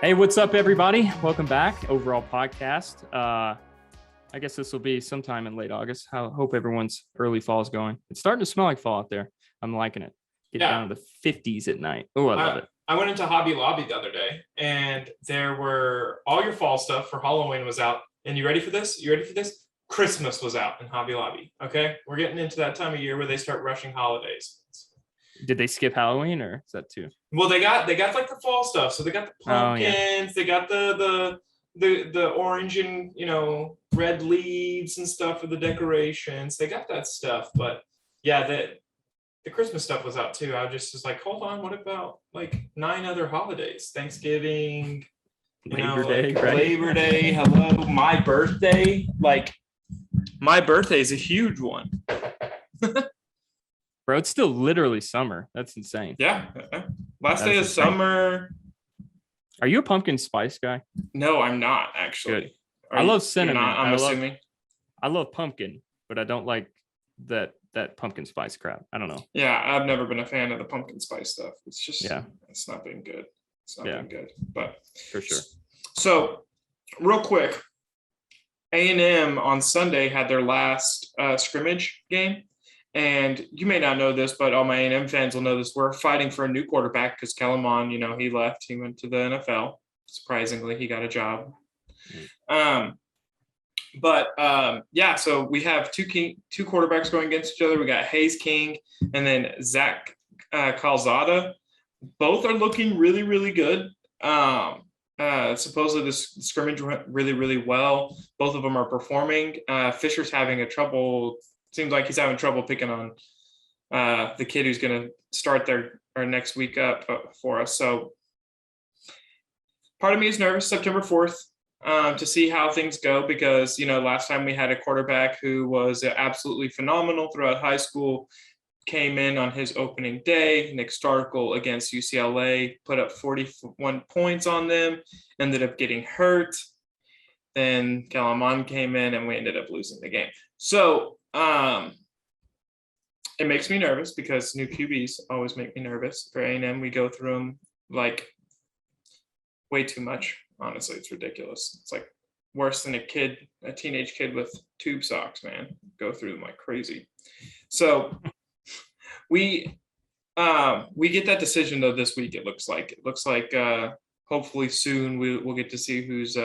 Hey, what's up, everybody? Welcome back. Overall podcast. I guess this will be sometime in late August. I hope everyone's early fall is going. It's starting to smell like fall out there. I'm liking it. Get down to the 50s at night. Oh, I love it. I went into Hobby Lobby the other day, and there were all your fall stuff for Halloween was out. And you ready for this? You ready for this? Christmas was out in Hobby Lobby. Okay, we're getting into that time of year where they start rushing holidays. Did they skip Halloween, or is that too? Well, they got like the fall stuff. So they got the pumpkins. They got the orange and red leaves and stuff for the decorations. They got that stuff, but yeah, the Christmas stuff was out too. I was like, hold on, what about like 9 other holidays? Thanksgiving, Labor Day, right? Labor Day, hello, my birthday. Like, my birthday is a huge one. Bro, it's still literally summer. That's insane. Yeah. Last day of summer. Are you a pumpkin spice guy? No, I'm not actually. Good. I love cinnamon. I'm assuming. I love pumpkin, but I don't like that pumpkin spice crap. I don't know. Yeah, I've never been a fan of the pumpkin spice stuff. It's just it's not been good. It's not been good. But for sure. So real quick, A&M on Sunday had their last scrimmage game. And you may not know this, but all my A&M fans will know this. We're fighting for a new quarterback because Kellen Mond, he left. He went to the NFL. Surprisingly, he got a job. So we have two quarterbacks going against each other. We got Hayes King and then Zach Calzada. Both are looking really, really good. Supposedly this scrimmage went really, really well. Both of them are performing. Fisher's having seems like he's having trouble picking on the kid who's going to start our next week up for us. So part of me is nervous September 4th to see how things go because, last time we had a quarterback who was absolutely phenomenal throughout high school, came in on his opening day. Nick Starkel against UCLA put up 41 points on them, ended up getting hurt. Then Kellen Mond came in and we ended up losing the game. So it makes me nervous because new QBs always make me nervous. For A&M, we go through them like way too much. Honestly, it's ridiculous. It's like worse than a teenage kid with tube socks, man. Go through them like crazy. So we get that decision though this week. It looks like hopefully soon we'll get to see who's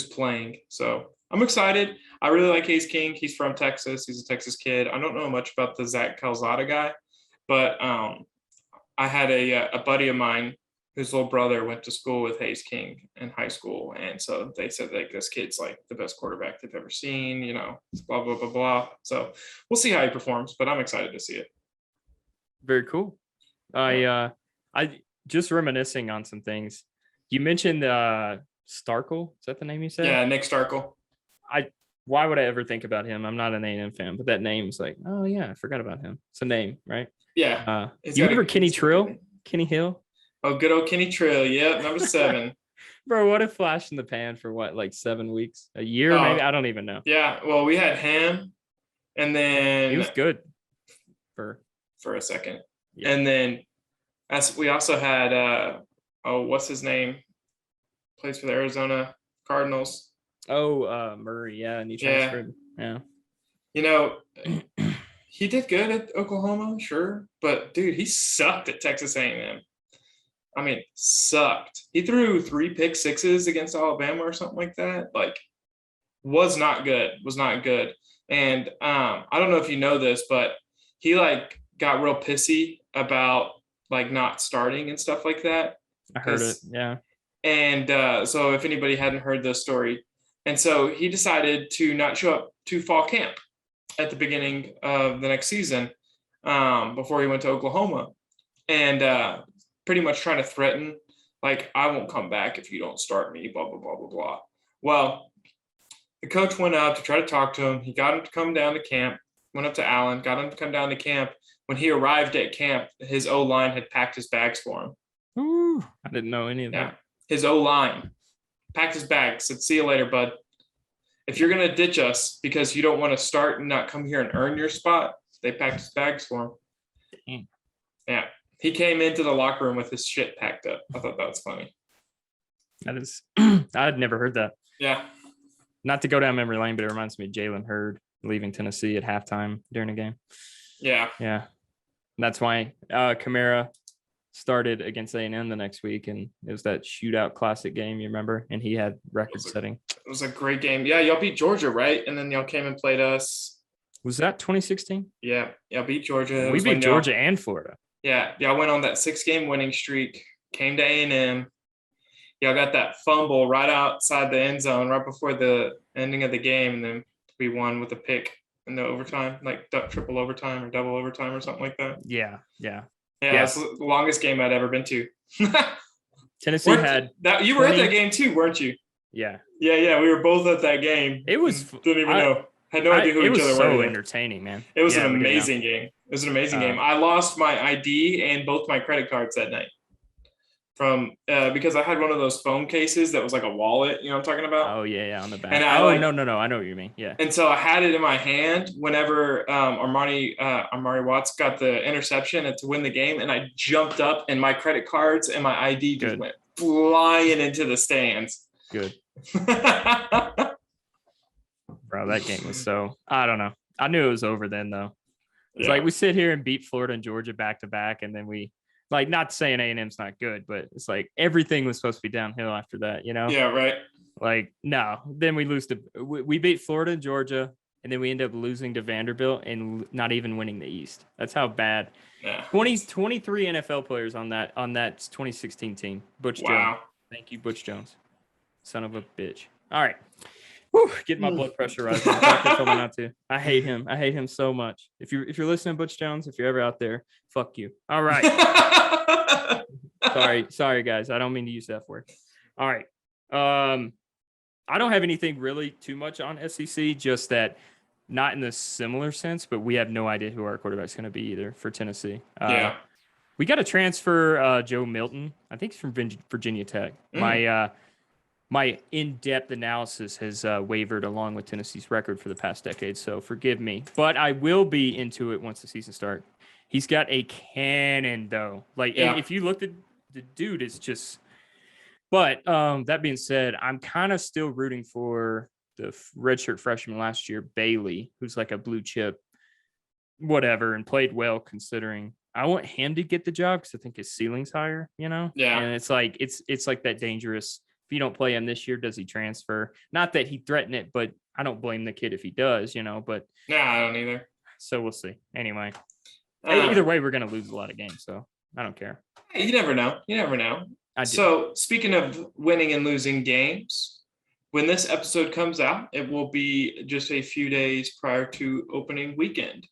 playing. So I'm excited. I really like Hayes King. He's from Texas. He's a Texas kid. I don't know much about the Zach Calzada guy, but I had a buddy of mine whose little brother went to school with Hayes King in high school. And so they said like this kid's like the best quarterback they've ever seen, blah, blah, blah, blah. So we'll see how he performs, but I'm excited to see it. Very cool. I just reminiscing on some things. You mentioned Starkel. Is that the name you said? Yeah, Nick Starkel. Why would I ever think about him? I'm not an A&M fan, but that name's like, oh yeah, I forgot about him. It's a name, right? Yeah. You remember Kenny Hill? Oh, good old Kenny Trill. Yep, number 7. Bro, what a flash in the pan for what, like 7 weeks? A year, maybe? I don't even know. Yeah, well, we had him, and then he was good for a second. Yeah. And then we also had what's his name? Plays for the Arizona Cardinals. Oh, Murray, yeah, and he transferred. Yeah. He did good at Oklahoma, sure, but dude, he sucked at Texas A&M. I mean, sucked. He threw 3 pick sixes against Alabama or something like that. Like, was not good. And I don't know if you know this, but he like got real pissy about like not starting and stuff like that. I heard it. Yeah. And so if anybody hadn't heard this story, and so he decided to not show up to fall camp at the beginning of the next season before he went to Oklahoma, and pretty much trying to threaten, like, I won't come back if you don't start me, blah, blah, blah, blah, blah. Well, the coach went up to try to talk to him. He got him to come down to camp, went up to Allen, got him to come down to camp. When he arrived at camp, his O-line had packed his bags for him. Ooh, I didn't know any of that. His O-line packed his bags, said, see you later, bud. If you're going to ditch us because you don't want to start and not come here and earn your spot, they packed his bags for him. Dang. Yeah. He came into the locker room with his shit packed up. I thought that was funny. That is, I'd never heard that. Yeah. Not to go down memory lane, but it reminds me of Jalen Hurd leaving Tennessee at halftime during a game. Yeah. Yeah. That's why Kamara started against A&M the next week, and it was that shootout classic game, you remember? And he had record setting. It was a great game. Yeah, y'all beat Georgia, right? And then y'all came and played us. Was that 2016? Yeah, y'all beat Georgia. We beat Georgia and Florida. Yeah, y'all went on that 6-game winning streak, came to A&M. Y'all got that fumble right outside the end zone right before the ending of the game, and then we won with a pick in the overtime, like triple overtime or double overtime or something like that. Yeah. It's the longest game I'd ever been to. Tennessee had that. You were at that game too, weren't you? Yeah. Yeah. We were both at that game. It was didn't even know. Had no idea who each other were. It was so entertaining, man. It was an amazing game. It was an amazing game. I lost my ID and both my credit cards that night. From because I had one of those phone cases that was like a wallet, you know what I'm talking about? Oh yeah, on the back. And no, I know what you mean. Yeah. And so I had it in my hand whenever Armani Watts got the interception and to win the game, and I jumped up and my credit cards and my ID just went flying into the stands. Good. Bro, that game was so, I don't know. I knew it was over then though. It's like we sit here and beat Florida and Georgia back to back, and then we, like, not saying A&M's not good, but it's like everything was supposed to be downhill after that, you know? Yeah, right. Like, no. Then we lose to we beat Florida and Georgia, and then we end up losing to Vanderbilt and not even winning the East. That's how bad. Yeah. 23 NFL players on that 2016 team. Butch Jones. Thank you, Butch Jones. Son of a bitch. All right. Whew, getting my blood pressure rising. Doctor told me not to. I hate him. I hate him so much. If you're listening, Butch Jones, if you're ever out there, fuck you. All right. Sorry, guys. I don't mean to use that word. All right. I don't have anything really too much on SEC. Just that, not in the similar sense, but we have no idea who our quarterback's going to be either for Tennessee. We got to transfer Joe Milton. I think he's from Virginia Tech. My in-depth analysis has wavered along with Tennessee's record for the past decade, so forgive me. But I will be into it once the season starts. He's got a cannon, though. If you look at the dude, it's just... But that being said, I'm kind of still rooting for the redshirt freshman last year, Bailey, who's like a blue chip, whatever, and played well considering. I want him to get the job because I think his ceiling's higher, you know? Yeah. And it's like that dangerous... If you don't play him this year, does he transfer? Not that he threatened it, but I don't blame the kid if he does, you know, but. No, I don't either. So we'll see. Anyway, either way, we're going to lose a lot of games, so I don't care. You never know. So speaking of winning and losing games, when this episode comes out, it will be just a few days prior to opening weekend.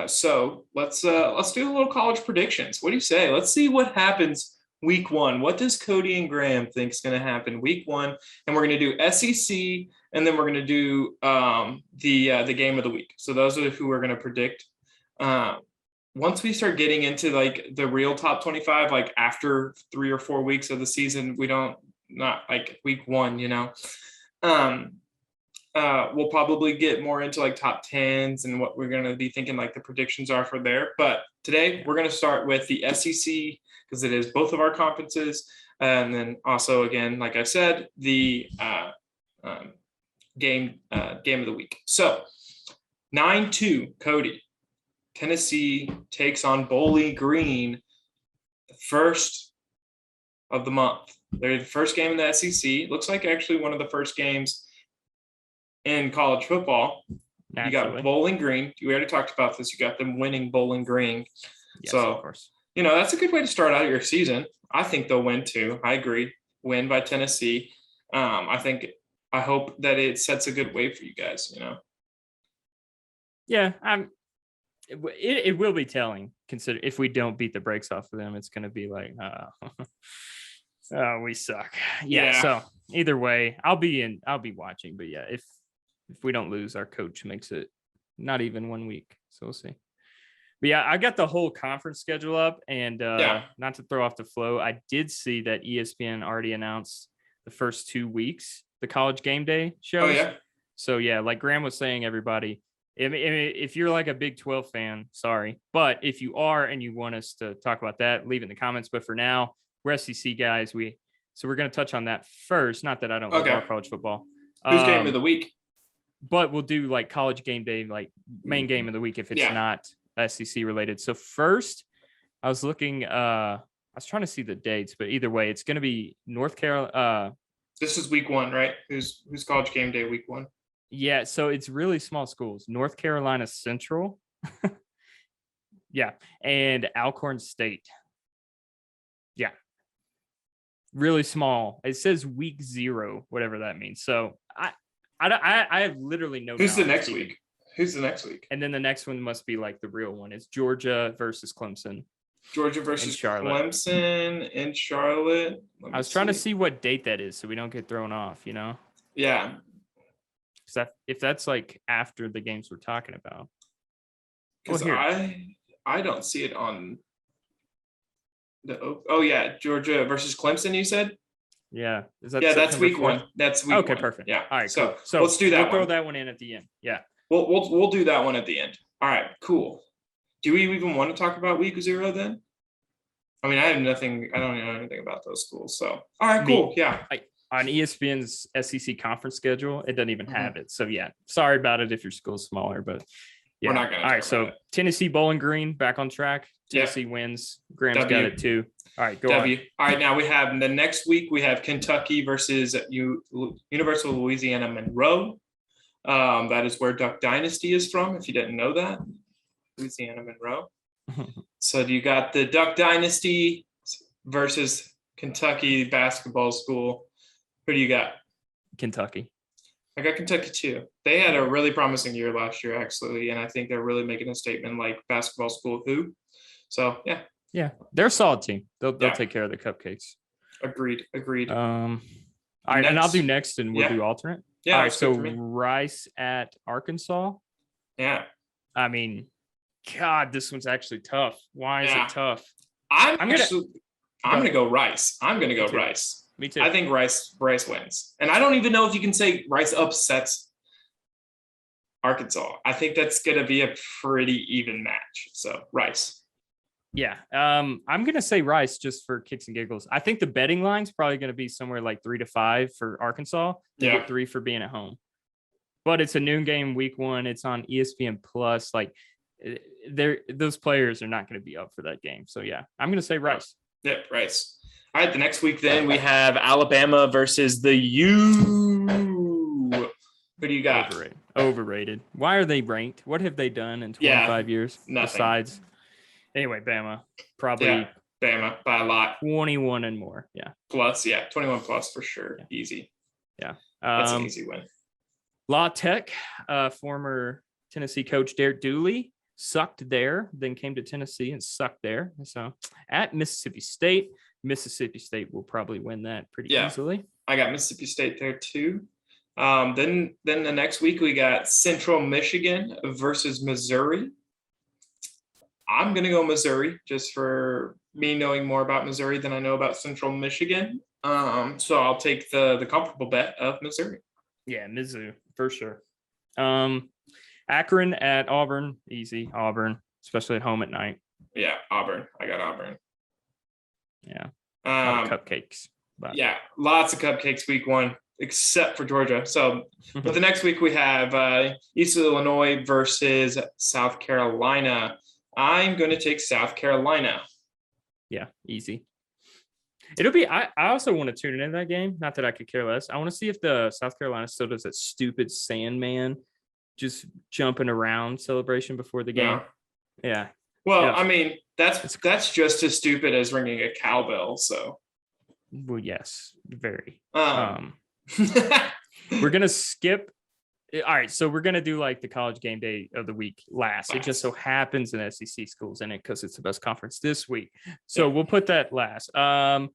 So let's do a little college predictions. What do you say? Let's see what happens Week 1. What does Cody and Graham think is going to happen Week 1? And we're going to do SEC, and then we're going to do the game of the week. So those are who we're going to predict. Once we start getting into like the real top 25, like after 3 or 4 weeks of the season, not like Week 1, you know. We'll probably get more into like top 10s and what we're going to be thinking like the predictions are for there. But today we're going to start with the SEC because it is both of our conferences. And then also, again, like I said, the game of the week. So 9-2, Cody. Tennessee takes on Bowling Green the first of the month. They're the first game in the SEC. Looks like actually one of the first games in college football. Naturally. You got Bowling Green. We already talked about this. You got them winning Bowling Green. Yes, so, of course. You know, that's a good way to start out your season. I think they'll win too. I agree. Win by Tennessee. I hope that it sets a good way for you guys, you know. Yeah, it will be telling. Consider if we don't beat the brakes off of them, it's going to be like, oh, we suck. Yeah. So either way, I'll be watching. But yeah, if we don't lose, our coach makes it not even 1 week. So we'll see. But yeah, I got the whole conference schedule up, and not to throw off the flow, I did see that ESPN already announced the first 2 weeks, the college game day shows. Oh, yeah. So yeah, like Graham was saying, everybody, if you're like a Big 12 fan, sorry. But if you are and you want us to talk about that, leave it in the comments. But for now, we're SEC guys. We So we're going to touch on that first. Not that I don't love Okay. our college football. Who's game of the week? But we'll do like college game day, like main game of the week if it's Yeah. not SEC related. So first, I was looking. I was trying to see the dates, but either way, it's going to be North Carolina. This is week 1, right? Who's college game day week 1? Yeah, so it's really small schools. North Carolina Central. Yeah, and Alcorn State. Yeah. Really small. It says week 0, whatever that means. So I have literally no. Who's the knowledge next even. week? Who's the next week? And then the next one must be like the real one. It's Georgia versus Clemson. Georgia versus Charlotte. Clemson in Charlotte. I was trying to see what date that is so we don't get thrown off, you know? Yeah. If that's like after the games we're talking about. Because I don't see it on the yeah, Georgia versus Clemson, you said? Yeah. Is that that's week 4th? 1. That's week 1. Okay, perfect. Yeah. All right, so cool. So let's do that. We'll throw that one in at the end. Yeah. We'll do that one at the end. All right, cool. Do we even want to talk about week 0 then? I mean, I don't know anything about those schools. So, all right, cool. Yeah. On ESPN's SEC conference schedule, it doesn't even have it. So, yeah, sorry about it if your school's smaller, but yeah. We're not going to. All right, so Tennessee Bowling Green back on track. Tennessee wins. Graham's got it too. All right, go on. All right, now we have the next week, we have Kentucky versus University of Louisiana Monroe. That is where Duck Dynasty is from, if you didn't know that. Louisiana Monroe. So you got the Duck Dynasty versus Kentucky basketball school. Who do you got? Kentucky. I got Kentucky too. They had a really promising year last year, actually, and I think they're really making a statement like basketball school who. So yeah, they're a solid team. They'll take care of the cupcakes. Agreed. All right, and I'll do next, and we'll do alternate. Yeah. All right, so Rice at Arkansas. Yeah. I mean, God, this one's actually tough. Why is it tough? I'm gonna go Rice. I'm gonna go Rice. Me too. I think Rice wins, and I don't even know if you can say Rice upsets Arkansas. I think that's gonna be a pretty even match. So Rice. Yeah, I'm gonna say Rice just for kicks and giggles. I think the betting line's probably gonna be somewhere like 3 to 5 for Arkansas. They get 3 for being at home, but it's a noon game, week 1. It's on ESPN Plus. Like, those players are not going to be up for that game. So yeah, I'm going to say Rice. Yep, Rice. All right, the next week then we have Alabama versus the U. Who do you got? Overrated. Why are they ranked? What have they done in 25 years? Nothing. Besides, anyway, Bama probably. Bama by a lot. 21 and more. Yeah. Plus, 21 plus for sure. Yeah. Easy. Yeah. That's an easy win. La Tech, former Tennessee coach Derek Dooley sucked there, then came to Tennessee and sucked there. So at Mississippi State will probably win that pretty easily. I got Mississippi State there too. Then the next week we got Central Michigan versus Missouri. I'm gonna go Missouri just for me knowing more about Missouri than I know about Central Michigan. So I'll take the comparable bet of Missouri. Yeah, Mizzou for sure. Akron at Auburn, easy Auburn, especially at home at night. Yeah, Auburn. I got Auburn. Yeah. Cupcakes. But. Yeah, lots of cupcakes week 1, except for Georgia. So, but the next week we have East Illinois versus South Carolina. I'm going to take South Carolina. Yeah, easy. It'll be. I also want to tune into that game. Not that I could care less. I want to see if the South Carolina still does that stupid Sandman, just jumping around celebration before the game. Yeah. Well, I mean, that's just as stupid as ringing a cowbell. So. Well, yes, very. We're gonna skip. All right, so we're gonna do like the college game day of the week last. It just so happens an SEC school's in it because it's the best conference this week. So we'll put that last. All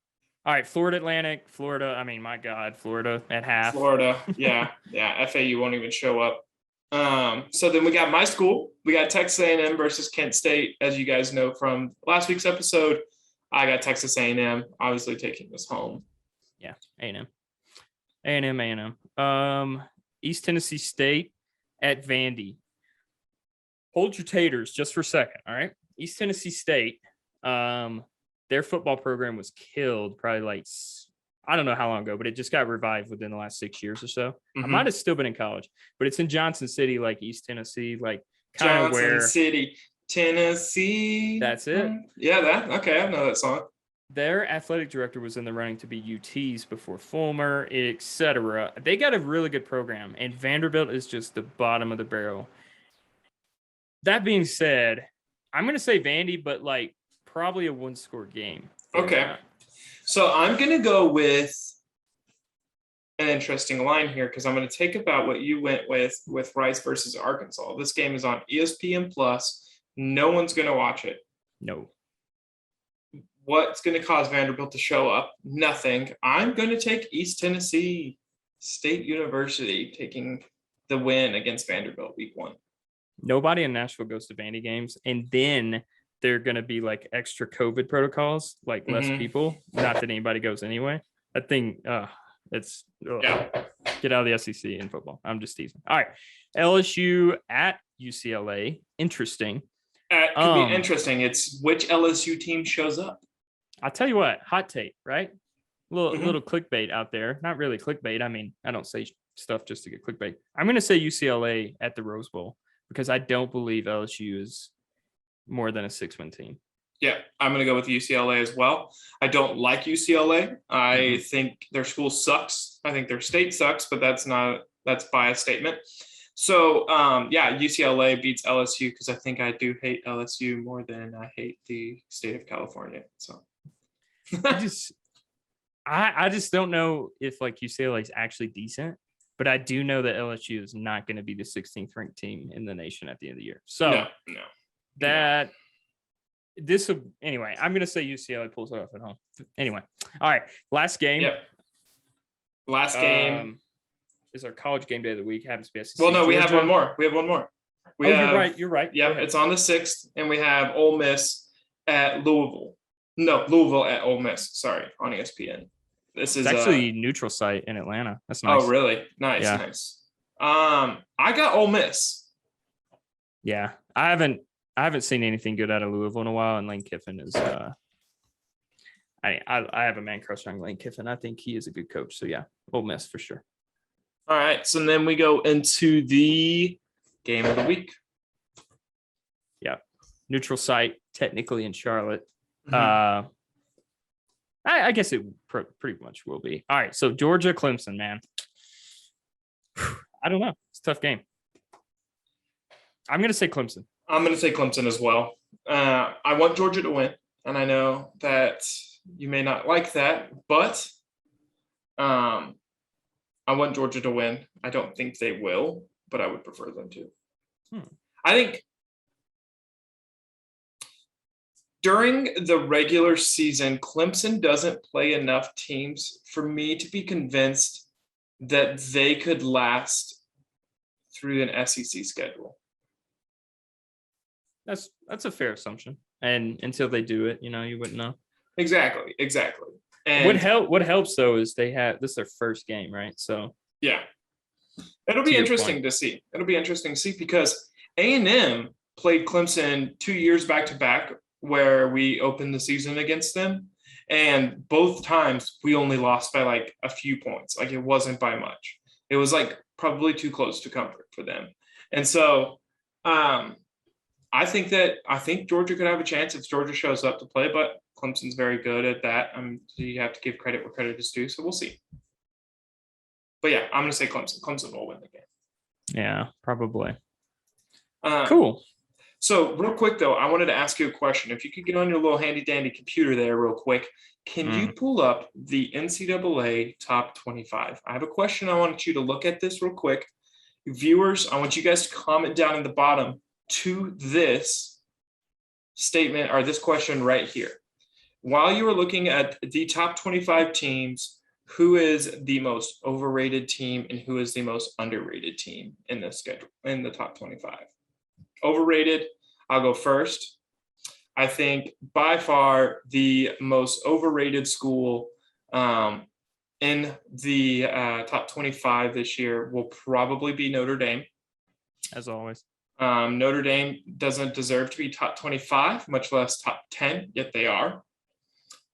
right, Florida Atlantic, Florida. I mean, my God, Florida at half. Florida, yeah. FAU won't even show up. So then we got my school. We got Texas A&M versus Kent State. As you guys know from last week's episode, I got Texas A&M, obviously taking this home. Yeah, A&M. East Tennessee State at Vandy. Hold your taters just for a second, all right? East Tennessee State, their football program was killed probably like I don't know how long ago, but it just got revived within the last 6 years or so. I Mhm. might have still been in college, but it's in Johnson City, like East Tennessee, like kind of Johnson where City, Tennessee. that's it. Yeah, okay. I know that song. Their athletic director was in the running to be UT's before Fulmer, etc. They got a really good program, and Vanderbilt is just the bottom of the barrel. That being said, I'm going to say Vandy, but like probably a one-score game. Okay. So I'm going to go with an interesting line here because I'm going to take about what you went with Rice versus Arkansas. This game is on ESPN Plus. No one's going to watch it. No. What's going to cause Vanderbilt to show up? Nothing. I'm going to take East Tennessee State University taking the win against Vanderbilt week 1. Nobody in Nashville goes to Vandy games, and then they're going to be like extra COVID protocols, like less people. Not that anybody goes anyway. That thing, it's get out of the SEC in football. I'm just teasing. All right, LSU at UCLA. Interesting. It could be interesting. It's which LSU team shows up. I'll tell you what, hot take, right? Little clickbait out there. Not really clickbait. I mean, I don't say stuff just to get clickbait. I'm going to say UCLA at the Rose Bowl because I don't believe LSU is more than a 6-win team. Yeah, I'm going to go with UCLA as well. I don't like UCLA. I think their school sucks. I think their state sucks, but that's biased statement. So, UCLA beats LSU because I think I do hate LSU more than I hate the state of California. So, I just don't know if like UCLA is actually decent, but I do know that LSU is not going to be the 16th ranked team in the nation at the end of the year. So anyway, I'm going to say UCLA pulls it off at home. Anyway. All right. Last game. Yep. Last game is our college game day of the week. Happens to be SEC. Well, no, we have one more. You're right. Yeah, it's on the 6th, and we have Ole Miss at Louisville. No, Louisville at Ole Miss. Sorry, on ESPN. This is actually neutral site in Atlanta. That's nice. Oh, really? Nice, nice. I got Ole Miss. Yeah, I haven't seen anything good out of Louisville in a while, and Lane Kiffin is. I have a man crush on Lane Kiffin. I think he is a good coach. So yeah, Ole Miss for sure. All right, so then we go into the game of the week. Yeah, neutral site, technically in Charlotte. I guess it pretty much will be. All right, so Georgia, Clemson, man. I don't know. It's a tough game. I'm going to say Clemson. I'm going to say Clemson as well. I want Georgia to win, and I know that you may not like that, but I want Georgia to win. I don't think they will, but I would prefer them to. I think during the regular season, Clemson doesn't play enough teams for me to be convinced that they could last through an SEC schedule. That's a fair assumption. And until they do it, you wouldn't know. Exactly. And what helps though is this is their first game, right? So yeah, it'll be interesting to see. Because A&M played Clemson 2 years back to back, where we opened the season against them, and both times we only lost by like a few points. Like it wasn't by much. It was like probably too close to comfort for them. And so I think Georgia could have a chance if Georgia shows up to play, but Clemson's very good at that. So you have to give credit where credit is due. So we'll see. But yeah, I'm going to say Clemson. Clemson will win the game. Yeah, probably. Cool. So real quick, though, I wanted to ask you a question. If you could get on your little handy-dandy computer there real quick, can you pull up the NCAA top 25? I have a question. I want you to look at this real quick. Viewers, I want you guys to comment down in the bottom to this statement or this question right here. While you are looking at the top 25 teams, who is the most overrated team and who is the most underrated team in the schedule in the top 25? Overrated, I'll go first. I think by far the most overrated school in the top 25 this year will probably be Notre Dame. As always. Notre Dame doesn't deserve to be top 25, much less top 10, yet they are.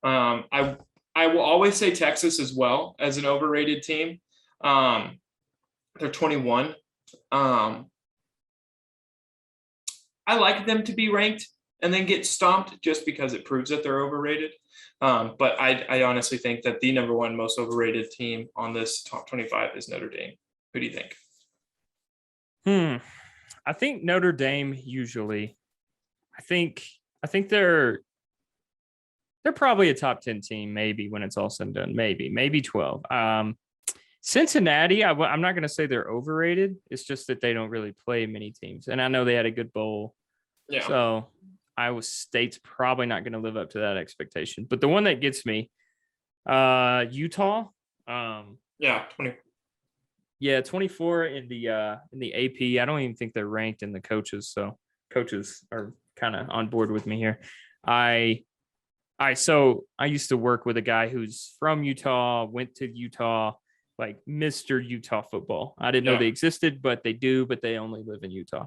I I will always say Texas as well as an overrated team. They're 21. I like them to be ranked and then get stomped just because it proves that they're overrated. But I honestly think that the number one most overrated team on this top 25 is Notre Dame. Who do you think? I think Notre Dame usually. I think they're probably a top 10 team, maybe when it's all said and done, maybe 12. Cincinnati, I'm not going to say they're overrated. It's just that they don't really play many teams. And I know they had a good bowl. Yeah. So Iowa State's probably not going to live up to that expectation. But the one that gets me, Utah. Yeah, 20. Yeah, 24 in the AP. I don't even think they're ranked in the coaches. So coaches are kind of on board with me here. So I used to work with a guy who's from Utah, went to Utah, like Mr. Utah football. I didn't know they existed, but they do, but they only live in Utah.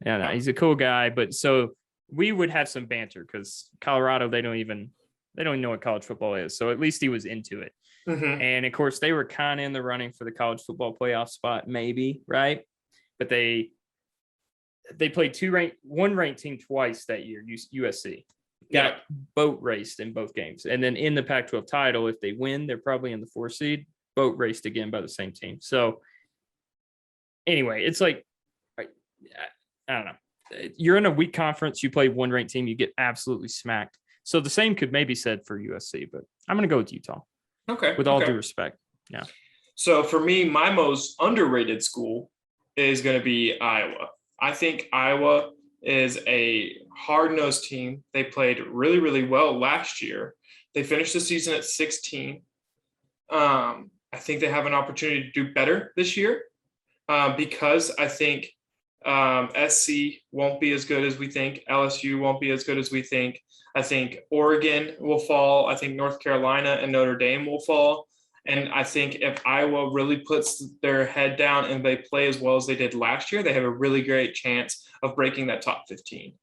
And he's a cool guy. But so we would have some banter because Colorado, they don't even know what college football is. So at least he was into it. Mm-hmm. And of course, they were kind of in the running for the college football playoff spot, maybe, right? But they played one ranked team twice that year, USC. Got boat raced in both games. And then in the Pac-12 title, if they win, they're probably in the 4 seed, boat raced again by the same team. So anyway, it's like, I don't know. You're in a weak conference, you play one ranked team, you get absolutely smacked. So the same could maybe said for USC, but I'm going to go with Utah. Okay. With all due respect. Yeah. So for me, my most underrated school is going to be Iowa. I think Iowa is a hard-nosed team. They played really, really well last year. They finished the season at 16. I think they have an opportunity to do better this year because I think SC won't be as good as we think. LSU won't be as good as we think. I think Oregon will fall. I think North Carolina and Notre Dame will fall. And I think if Iowa really puts their head down and they play as well as they did last year, they have a really great chance of breaking that top 15.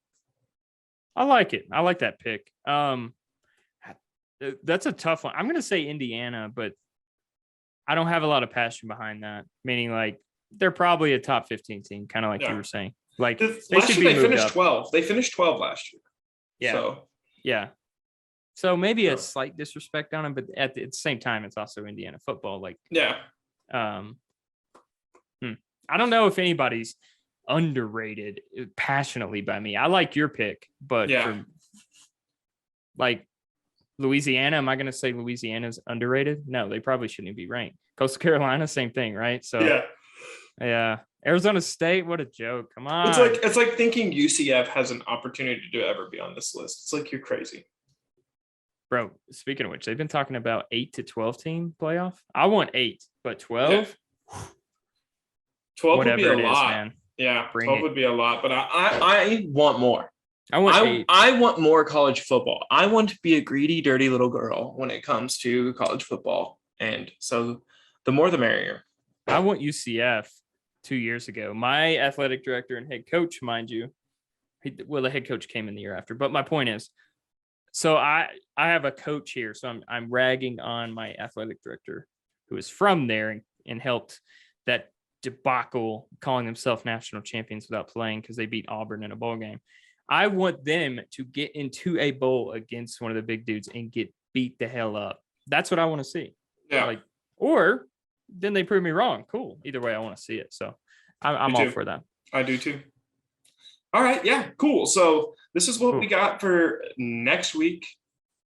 I like it. I like that pick. That's a tough one. I'm going to say Indiana, but I don't have a lot of passion behind that. Meaning, like, they're probably a top 15 team, kind of like you were saying. Like they finished 12. They finished 12 last year. Yeah. So. Yeah. So maybe a slight disrespect on him, but at the same time, it's also Indiana football. Like, I don't know if anybody's underrated passionately by me. I like your pick, but for, like, Louisiana, am I going to say Louisiana's underrated? No, they probably shouldn't be ranked. Coastal Carolina, same thing, right? So yeah. Arizona State, what a joke. Come on. It's like thinking UCF has an opportunity to ever be on this list. It's like you're crazy. Bro, speaking of which, they've been talking about 8 to 12 team playoff. I want 8, but 12? Yeah. 12 would be a lot. Man. Yeah, 12 would be a lot, but I want more. I want 8. I want more college football. I want to be a greedy, dirty little girl when it comes to college football. And so the more the merrier. I want UCF 2 years ago. My athletic director and head coach, mind you, the head coach came in the year after. But my point is, so I have a coach here, so I'm ragging on my athletic director who is from there and helped that debacle, calling themselves national champions without playing because they beat Auburn in a bowl game. I want them to get into a bowl against one of the big dudes and get beat the hell up. That's what I want to see. Yeah. Or then they prove me wrong. Cool. Either way, I want to see it. So I'm all for that. I do too. All right. Yeah, cool. So this is what we got for next week.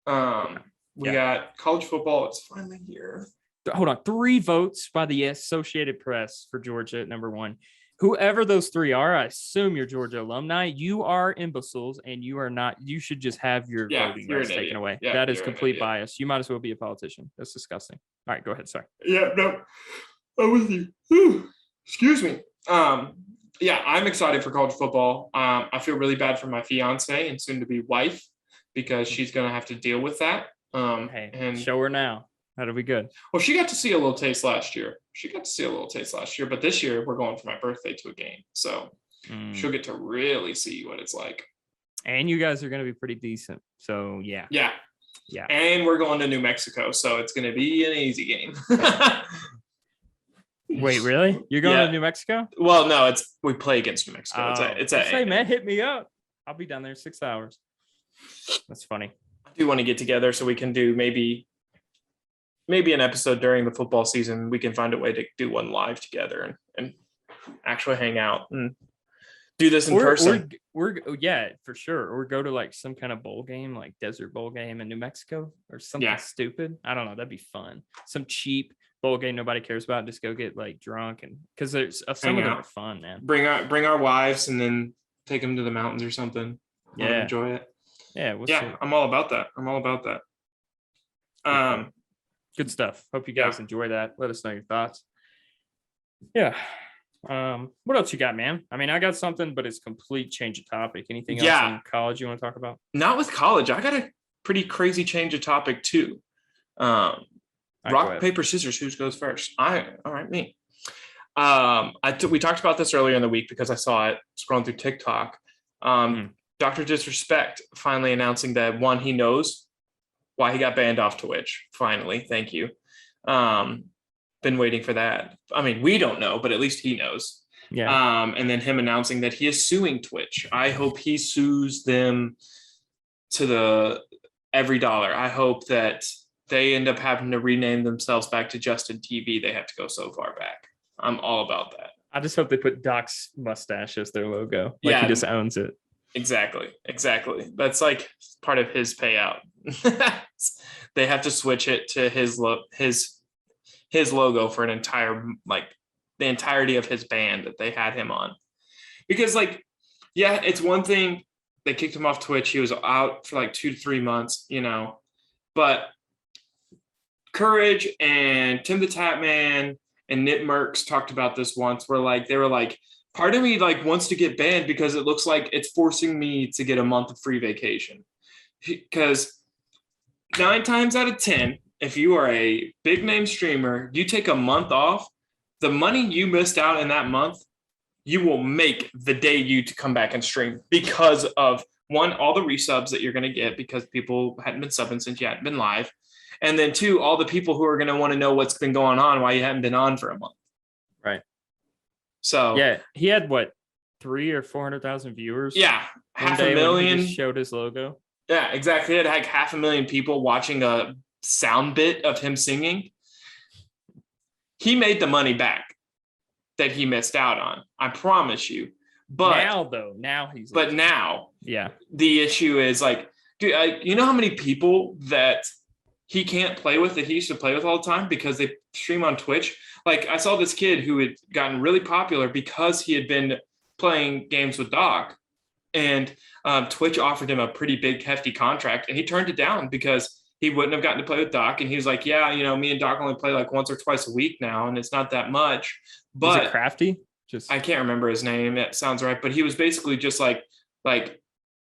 We got college football. It's finally here. Hold on. 3 votes by the Associated Press for Georgia at number 1. Whoever those 3 are, I assume you're Georgia alumni. You are imbeciles and you are not. You should just have your voting rights taken away. Yeah, that is complete bias. You might as well be a politician. That's disgusting. All right, go ahead. Sorry. Yeah, no, I'm with you. Whew. Excuse me. I'm excited for college football. I feel really bad for my fiance and soon to be wife because she's going to have to deal with that. And show her now. That'll be good. Well, she got to see a little taste last year. But this year we're going for my birthday to a game. So she'll get to really see what it's like. And you guys are going to be pretty decent. So, yeah. Yeah. Yeah. And we're going to New Mexico, so it's going to be an easy game. Wait, really? You're going to New Mexico? Well, no, we play against New Mexico. It's at say, man, hit me up. I'll be down there in 6 hours. That's funny. I do want to get together so we can do maybe an episode during the football season. We can find a way to do one live together and actually hang out and do this in person. Yeah, for sure. Or go to like some kind of bowl game, like desert bowl game in New Mexico or something stupid. I don't know. That'd be fun. Some cheap bowl game nobody cares about. Just go get like drunk, and because there's some of them are fun, man. Bring our wives and then take them to the mountains or something. Yeah, enjoy it. Yeah, I'm all about that. Good stuff. Hope you guys enjoy that. Let us know your thoughts. Yeah. What else you got, man? I mean, I got something, but it's complete change of topic. Anything else in college you want to talk about? Not with college. I got a pretty crazy change of topic too. Rock, paper, scissors. Who goes first? All right, me. We talked about this earlier in the week because I saw it scrolling through TikTok. Dr. Disrespect finally announcing that he knows why he got banned off Twitch. Finally, thank you. Been waiting for that. I mean, we don't know, but at least he knows. Yeah. And then him announcing that he is suing Twitch. I hope he sues them to every dollar. I hope that they end up having to rename themselves back to Justin TV. They have to go so far back. I'm all about that. I just hope they put Doc's mustache as their logo. He just owns it. Exactly. That's like part of his payout. They have to switch it to his logo for the entirety of his band that they had him on. Because it's one thing they kicked him off Twitch. He was out for 2 to 3 months, but Courage and Tim the Tatman and Nip Merckx talked about this once where they were like, part of me wants to get banned because it looks like it's forcing me to get a month of free vacation. Because 9 times out of 10, if you are a big name streamer, you take a month off, the money you missed out in that month, you will make the day you to come back and stream because of one, all the resubs that you're going to get because people hadn't been subbing since you hadn't been live. And then 2, all the people who are going to want to know what's been going on, why you haven't been on for a month. Right. So yeah, he had 300,000 or 400,000 viewers. Yeah. 500,000. He just showed his logo. Yeah, exactly. He had 500,000 people watching a sound bit of him singing. He made the money back that he missed out on. I promise you. But now he's. But now, yeah, the issue is dude, you know how many people that he can't play with that he used to play with all the time because they stream on Twitch? I saw this kid who had gotten really popular because he had been playing games with Doc, and Twitch offered him a pretty big, hefty contract, and he turned it down because he wouldn't have gotten to play with Doc. And he was like, yeah, me and Doc only play once or twice a week now, and it's not that much. But is it Crafty? I can't remember his name. That sounds right. But he was basically just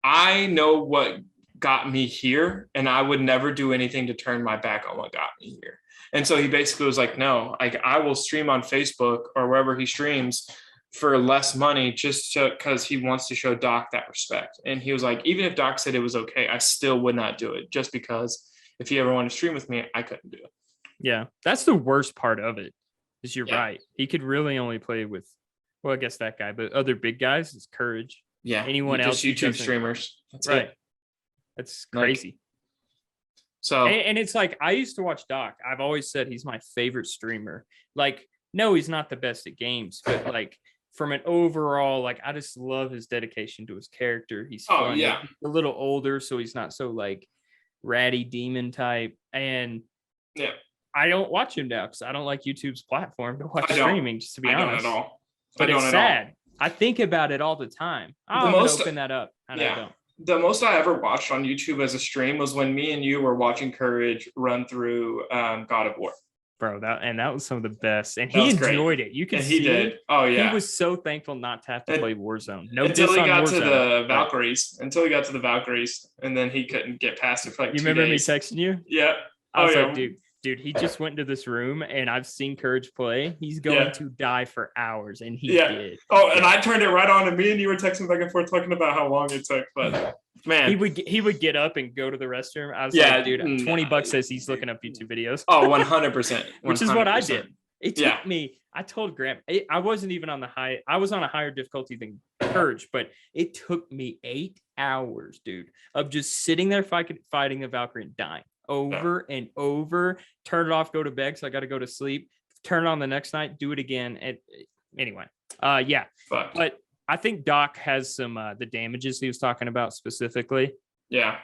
I know what got me here, and I would never do anything to turn my back on what got me here. And so he basically was like, no, I will stream on Facebook or wherever he streams for less money just because he wants to show Doc that respect. And he was like, even if Doc said it was okay, I still would not do it just because if he ever wanted to stream with me, I couldn't do it. Yeah, that's the worst part of it. Is you're right. He could really only play with, I guess that guy, but other big guys is Courage. Yeah. Anyone else? YouTube streamers. That's right. It. That's crazy. So and it's I used to watch Doc. I've always said he's my favorite streamer. No, he's not the best at games, but from an overall, I just love his dedication to his character. He's fun. Yeah. He's a little older, so he's not so ratty demon type. And yeah, I don't watch him now because I don't like YouTube's platform to watch streaming, just to be honest. I don't at all. But it's sad. I think about it all the time. I'm going to open that up. I don't. The most I ever watched on YouTube as a stream was when me and you were watching Courage run through God of War. Bro, that was some of the best. And he enjoyed it. You can see he did. Oh, yeah. He was so thankful not to have to play Warzone. Until he got to the Valkyries. And then he couldn't get past it for 2 days. You remember me texting you? Yeah. I was like, dude, Dude, he just went into this room and I've seen Courage play. He's going to die for hours, and he did. Oh, and I turned it right on, and me and you were texting back and forth talking about how long it took. But man, he would get up and go to the restroom. I was like, dude, $20 says he's looking up YouTube videos. Oh, 100%. Which is what I did. It took me. I told Graham I wasn't even on the high. I was on a higher difficulty than Courage, but it took me 8 hours, dude, of just sitting there fighting the Valkyrie and dying over and over. Turn it off, go to bed, so I got to go to sleep. Turn it on the next night, do it again. And anyway, but I think Doc has some the damages he was talking about specifically. Yeah,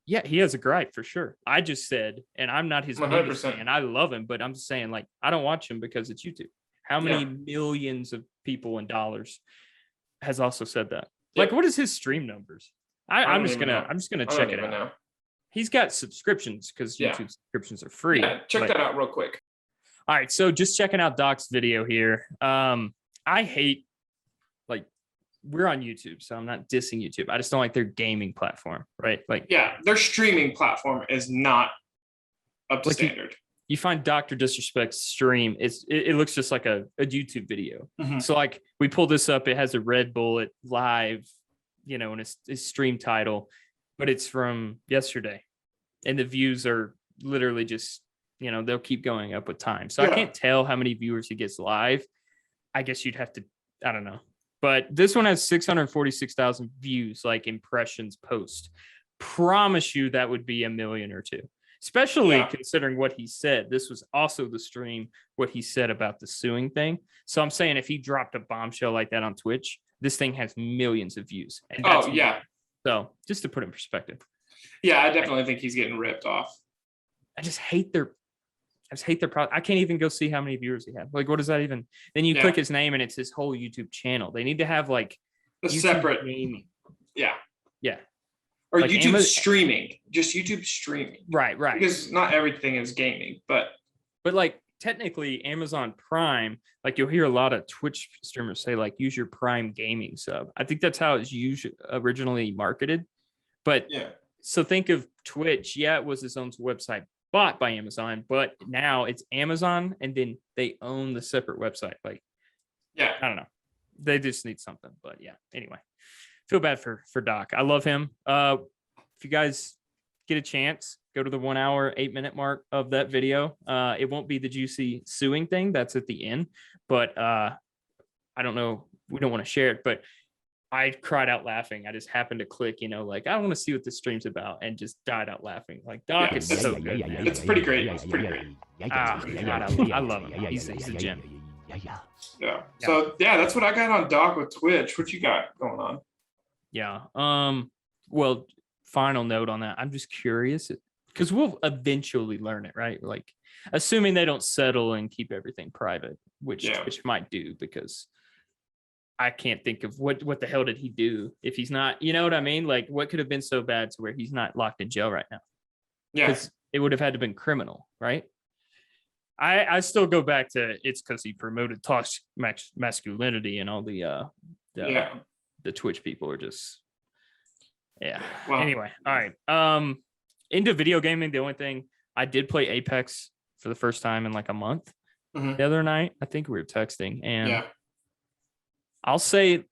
he has a gripe for sure. I just said, and I'm not his 100%. biggest fan. I love him, but I'm just saying, like, I don't watch him because it's YouTube. How many millions of people and dollars has also said that? Like, what is his stream numbers? I'm just gonna check it out. Know. He's got subscriptions because YouTube subscriptions are free. Yeah, check that out real quick. All right, so just checking out Doc's video here. I hate, like, we're on YouTube, so I'm not dissing YouTube. I just don't like their gaming platform, right? Like, their streaming platform is not up to standard. You find Dr. Disrespect's stream, it looks just like a YouTube video. Mm-hmm. So, like, we pull this up, it has a red bullet live, and it's stream title, but it's from yesterday, and the views are literally just, they'll keep going up with time. So I can't tell how many viewers he gets live. I guess you'd have to, I don't know. But this one has 646,000 views, like impressions post. Promise you that would be 1 million or 2, especially considering what he said. This was also the stream, what he said about the suing thing. So I'm saying if he dropped a bombshell like that on Twitch, this thing has millions of views. And that's So just to put it in perspective. Yeah, I definitely think he's getting ripped off. I just hate their product. I can't even go see how many viewers he had. Like, what does that even? Then you click his name and it's his whole YouTube channel. They need to have like a separate gaming. Yeah. Or like YouTube streaming. Just YouTube streaming. Right. Because not everything is gaming, but like technically Amazon Prime, like you'll hear a lot of Twitch streamers say like use your Prime gaming sub. I think that's how it's originally marketed. But so think of Twitch. Yeah, it was his own website bought by Amazon, but now it's Amazon and then they own the separate website. Like, I don't know. They just need something, but anyway, feel bad for Doc. I love him. If you guys get a chance, go to the 1 hour, 8 minute mark of that video. It won't be the juicy suing thing. That's at the end, but I don't know. We don't want to share it, but I cried out laughing. I just happened to click, like, I want to see what this stream's about, and just died out laughing. Like, Doc is so good. Man. It's pretty great. It's pretty great. God, I love him. He's a gem. Yeah. So, that's what I got on Doc with Twitch. What you got going on? Yeah. Well, final note on that. I'm just curious because we'll eventually learn it, right? Like, assuming they don't settle and keep everything private, which might do, because I can't think of what the hell did he do if he's not, you know what I mean? Like, what could have been so bad to where he's not locked in jail right now? Yeah. Because it would have had to been criminal, right? I still go back to it's because he promoted toxic masculinity, and all the Twitch people are just Well, anyway, all right. Into video gaming, the only thing I did play Apex for the first time in like a month. The other night. I think we were texting, and I'll say,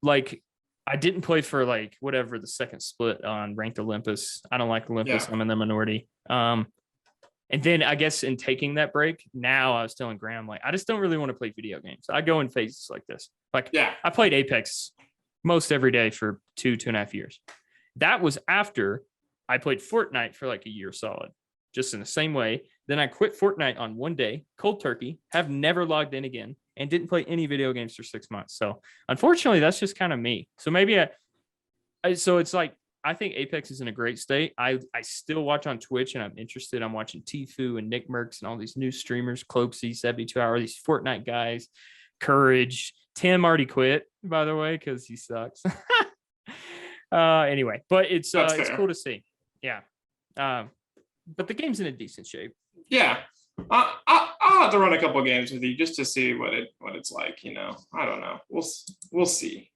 like, I didn't play for like whatever the second split on Ranked Olympus. I don't like Olympus. I'm in the minority. And then I guess in taking that break, now I was telling Graham, like, I just don't really want to play video games. I go in phases like this. Like, I played Apex most every day for 2.5 years. That was after I played Fortnite for like a year solid, just in the same way. Then I quit Fortnite on one day, cold turkey, have never logged in again, and didn't play any video games for 6 months. So unfortunately, that's just kind of me. So maybe so it's like, I think Apex is in a great state. I still watch on Twitch, and I'm interested. I'm watching Tfue and Nick Merckx and all these new streamers, Clopesy, 72 Hour, these Fortnite guys, Courage. Tim already quit, by the way, because he sucks. Anyway, but it's cool to see. Yeah. But the game's in a decent shape. Yeah. I'll have to run a couple games with you just to see what it's like, I don't know. We'll see.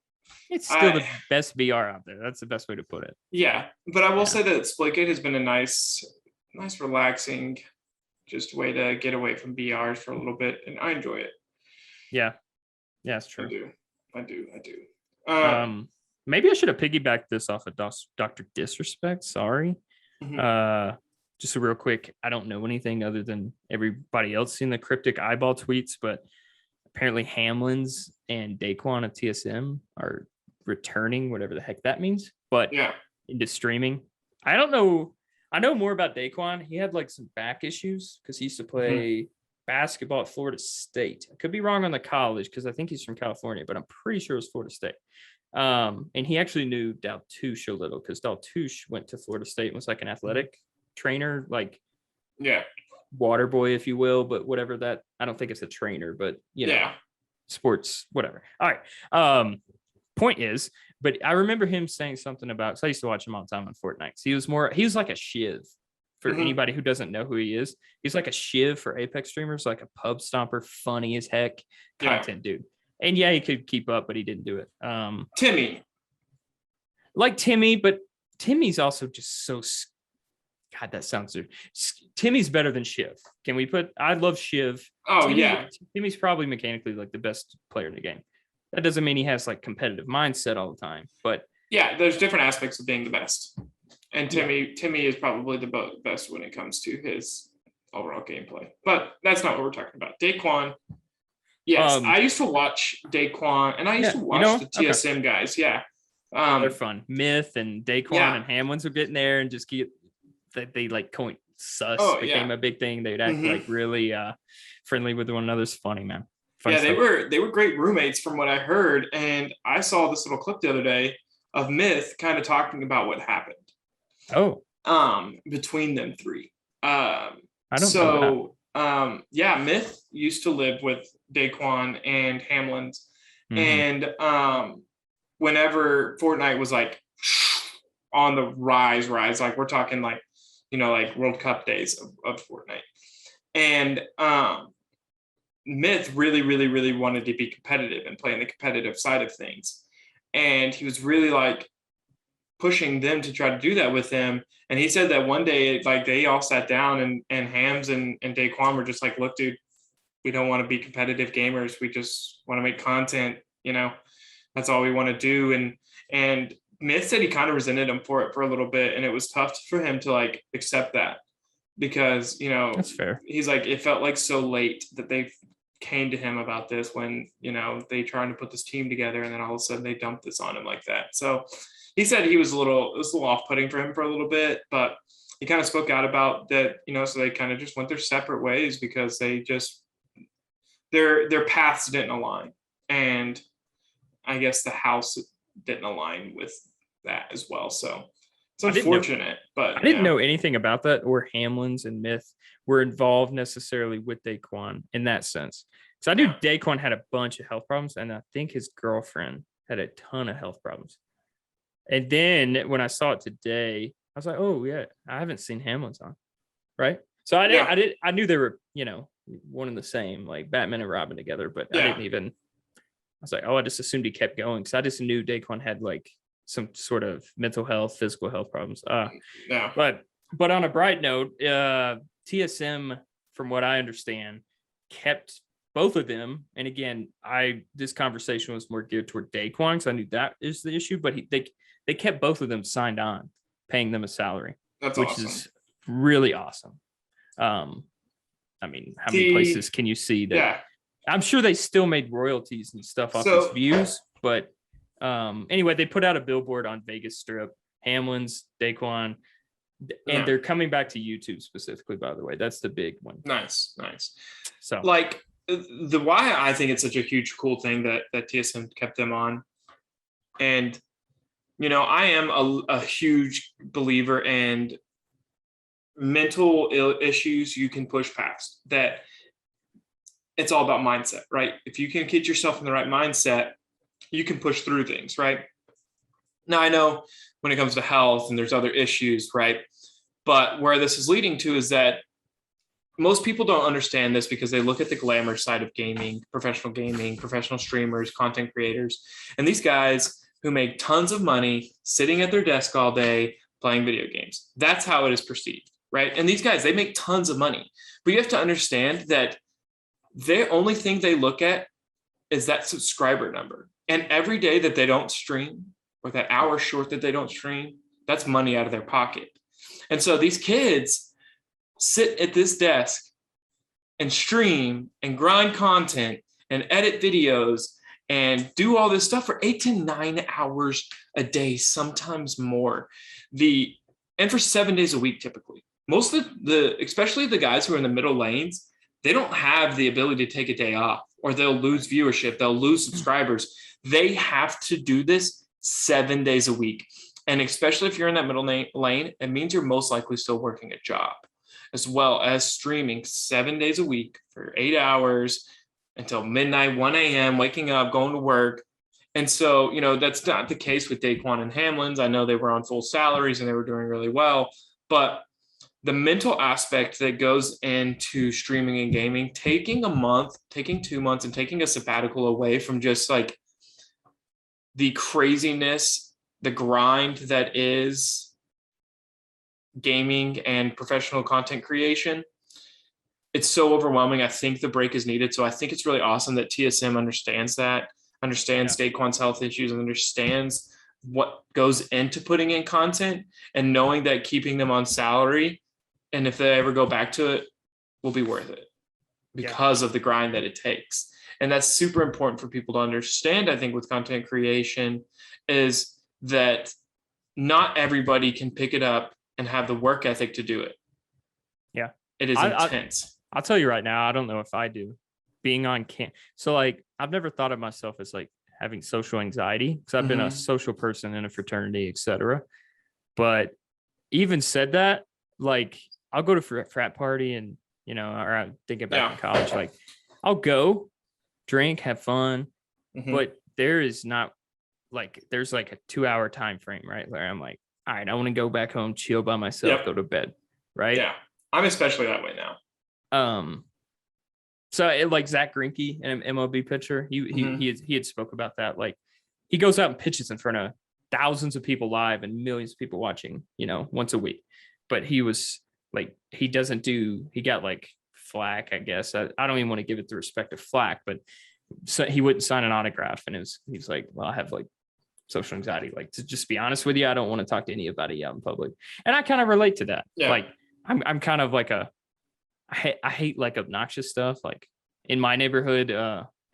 It's still the best VR out there. That's the best way to put it. Yeah, but I will say that Splitgate has been a nice relaxing just a way to get away from BRs for a little bit, and I enjoy it. Yeah, it's I true. do. Maybe I should have piggybacked this off of Dr. Disrespect. Sorry. Mhm. Just a real quick. I don't know anything other than everybody else seeing the cryptic eyeball tweets, but apparently Hamlin's and Daquan of TSM are returning, whatever the heck that means, but Yeah. into streaming. I don't know. I know more about Daquan. He had like some back issues because he used to play basketball at Florida State. I could be wrong on the college because I think he's from California, but I'm pretty sure it was Florida State. And he actually knew Daltouche a little because Daltouche went to Florida State and was like an athletic trainer, like water boy, if you will, but whatever that, I don't think it's a trainer, but you know, sports, whatever. All right. Point is, but I remember him saying something about, so I used to watch him all the time on Fortnite. So he was like a shiv for anybody who doesn't know who he is. He's like a shiv for Apex streamers, like a pub stomper, funny as heck content dude. And yeah, he could keep up, but he didn't do it. Timmy. Like Timmy, but Timmy's also just so, God, that sounds, Timmy's better than Shiv. Can we put, I love Shiv. Oh, Timmy's probably mechanically like the best player in the game. That doesn't mean he has like competitive mindset all the time, but yeah, there's different aspects of being the best. And Timmy is probably the best when it comes to his overall gameplay. But that's not what we're talking about. Daquan. Yes, I used to watch Daquan, and I used to watch the TSM guys. Yeah. They're fun. Myth and Daquan and Hamlins would get in there and just get that they like coin sus became a big thing. They'd act like really friendly with one another. It's funny, man. Fun stuff. They were great roommates from what I heard. And I saw this little clip the other day of Myth kind of talking about what happened. Between them three. I don't know that. Myth used to live with Daquan and Hamlin's. And whenever Fortnite was like on the rise, like we're talking like, you know, like World Cup days of Fortnite. And Myth really, really, really wanted to be competitive and play on the competitive side of things. And he was really like pushing them to try to do that with him. And he said that one day, like they all sat down and Hams and Daquan were just like, look, dude, we don't want to be competitive gamers. We just want to make content, you know, that's all we want to do. And Myth said he kind of resented him for it for a little bit. And it was tough for him to like accept that because, you know, that's fair. He's like, it felt like so late that they came to him about this when, you know, they trying to put this team together and then all of a sudden they dumped this on him like that. So he said it was a little off-putting for him for a little bit, but he kind of spoke out about that, you know, so they kind of just went their separate ways because they just, their paths didn't align. And I guess the house didn't align with that as well. So it's unfortunate, but I didn't know anything about that or Hamlin's and Myth were involved necessarily with Daquan in that sense. So I knew Daquan had a bunch of health problems, and I think his girlfriend had a ton of health problems. And then when I saw it today, I was like, oh yeah, I haven't seen Hamlin's on, right? So I knew they were, you know, one and the same, like Batman and Robin together, but I didn't even. I was like, oh, I just assumed he kept going because I just knew Daquan had like some sort of mental health, physical health problems. But on a bright note, TSM, from what I understand, kept both of them. And again, this conversation was more geared toward Daquan because I knew that is the issue. But they kept both of them signed on, paying them a salary, which is really awesome. I mean, how many places can you see that? Yeah. I'm sure they still made royalties and stuff off his views, but anyway, they put out a billboard on Vegas Strip, Hamlin's, Daquan, and they're coming back to YouTube specifically, by the way. That's the big one. Nice. So like why I think it's such a huge, cool thing that TSM kept them on. And, you know, I am a huge believer in mental issues you can push past that. It's all about mindset, right? If you can get yourself in the right mindset, you can push through things, right? Now, I know when it comes to health and there's other issues, right? But where this is leading to is that most people don't understand this because they look at the glamour side of gaming, professional streamers, content creators, and these guys who make tons of money sitting at their desk all day playing video games. That's how it is perceived. right? And these guys, they make tons of money, but you have to understand that the only thing they look at is that subscriber number. And every day that they don't stream, or that hour short that they don't stream, that's money out of their pocket. And so these kids sit at this desk and stream and grind content and edit videos and do all this stuff for 8 to 9 hours a day, sometimes more. And for 7 days a week, typically. Most of especially the guys who are in the middle lanes, they don't have the ability to take a day off, or they'll lose viewership, they'll lose subscribers. They have to do this 7 days a week. And especially if you're in that middle lane, it means you're most likely still working a job, as well as streaming 7 days a week for 8 hours until midnight, 1 a.m., waking up, going to work. And so, that's not the case with Daquan and Hamlin's. I know they were on full salaries and they were doing really well, but the mental aspect that goes into streaming and gaming, taking a month, taking 2 months, and taking a sabbatical away from just like the craziness, the grind that is gaming and professional content creation, it's so overwhelming. I think the break is needed. So I think it's really awesome that TSM understands Daquan's health issues, and understands what goes into putting in content, and knowing that keeping them on salary, and if they ever go back to it, will be worth it because of the grind that it takes. And that's super important for people to understand, I think, with content creation, is that not everybody can pick it up and have the work ethic to do it. Yeah. It is intense. I'll tell you right now, I don't know if I do. Being on camp. So like, I've never thought of myself as like having social anxiety, because I've been a social person in a fraternity, etc. But even said that, like, I'll go to frat party and, or I'm thinking back in college, like I'll go drink, have fun, but there is not like, there's like a 2-hour time frame, right? Where I'm like, all right, I want to go back home, chill by myself, go to bed. Right. Yeah. I'm especially that way now. So like Zach Greinke, an MLB pitcher, he had spoke about that. Like, he goes out and pitches in front of thousands of people live and millions of people watching, once a week. But he was like, he got like flack, I guess. I don't even want to give it the respect of flack, but so he wouldn't sign an autograph. And he's like, well, I have like social anxiety. Like, to just be honest with you, I don't want to talk to anybody out in public. And I kind of relate to that. Yeah. Like, I'm kind of like I hate like obnoxious stuff. Like in my neighborhood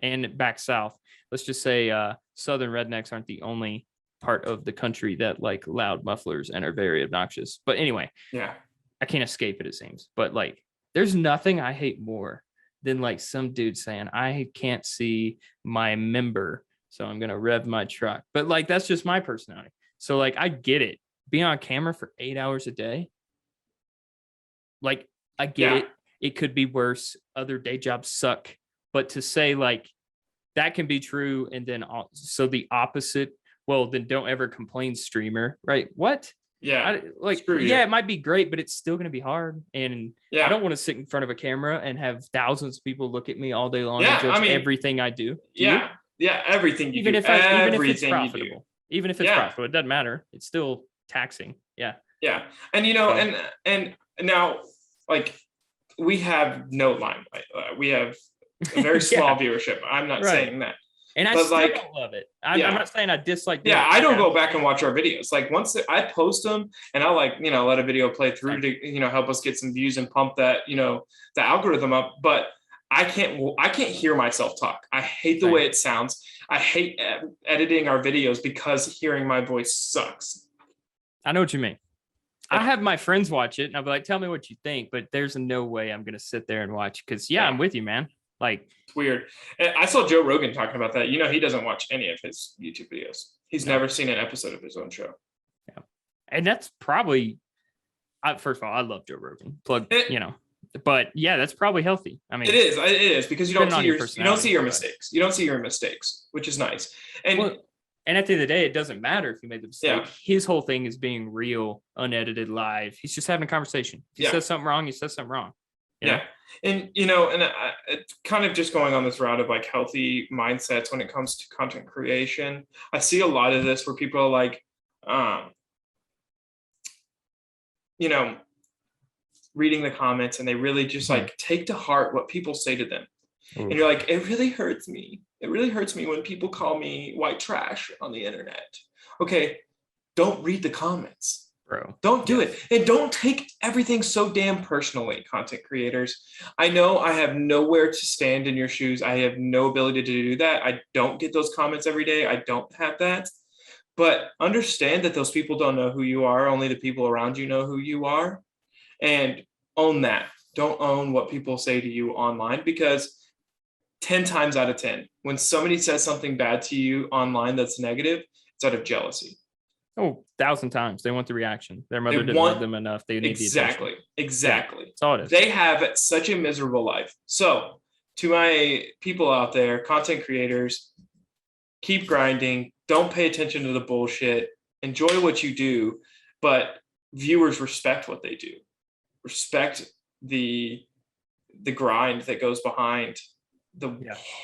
and back south, let's just say Southern rednecks aren't the only part of the country that like loud mufflers and are very obnoxious. But anyway, I can't escape it, it seems. But like, there's nothing I hate more than like some dude saying, I can't see my member, so I'm going to rev my truck. But like, that's just my personality. So like, I get it. Being on camera for 8 hours a day, like, I get it. It could be worse. Other day jobs suck. But to say like that can be true, and then so the opposite, well, then don't ever complain, streamer, right? What? Yeah. It might be great, but it's still going to be hard. And I don't want to sit in front of a camera and have thousands of people look at me all day long and judge everything I do. Yeah, everything you do. Even if it's profitable. Even if it's profitable, it doesn't matter. It's still taxing. Yeah. Yeah. And, and now, like, we have no limelight. We have a very small viewership. I'm not saying that. And I still don't love it. I'm not saying I dislike it. Yeah, I don't go back and watch our videos. Like, once I post them, and I'll like, let a video play through to, help us get some views and pump that, the algorithm up. But I can't hear myself talk. I hate the way it sounds. I hate editing our videos because hearing my voice sucks. I know what you mean. I have my friends watch it and I'll be like, tell me what you think, but there's no way I'm going to sit there and watch, because I'm with you, man. Like, it's weird. And I saw Joe Rogan talking about that. He doesn't watch any of his YouTube videos. He's never seen an episode of his own show. Yeah. And that's probably, first of all, I love Joe Rogan. But yeah, that's probably healthy. I mean, it is because you don't see your mistakes. You don't see your mistakes, which is nice. And at the end of the day, it doesn't matter if you made the mistake. Yeah. His whole thing is being real, unedited, live. He's just having a conversation. If he says something wrong, he says something wrong. And it's kind of just going on this route of like healthy mindsets when it comes to content creation. I see a lot of this where people are like, reading the comments and they really just like take to heart what people say to them. Ooh. And you're like, it really hurts me. It really hurts me when people call me white trash on the internet. Okay, don't read the comments. Bro. Don't do it. And don't take everything so damn personally, content creators. I know I have nowhere to stand in your shoes. I have no ability to do that. I don't get those comments every day. I don't have that. But understand that those people don't know who you are. Only the people around you know who you are. And own that. Don't own what people say to you online, because 10 times out of 10, when somebody says something bad to you online that's negative, it's out of jealousy. Oh, 1,000 times. They want the reaction. Their mother didn't love them enough. They need the attention. Exactly. That's all it is. They have such a miserable life. So to my people out there, content creators, keep grinding. Don't pay attention to the bullshit. Enjoy what you do, but viewers respect what they do. Respect the grind that goes behind the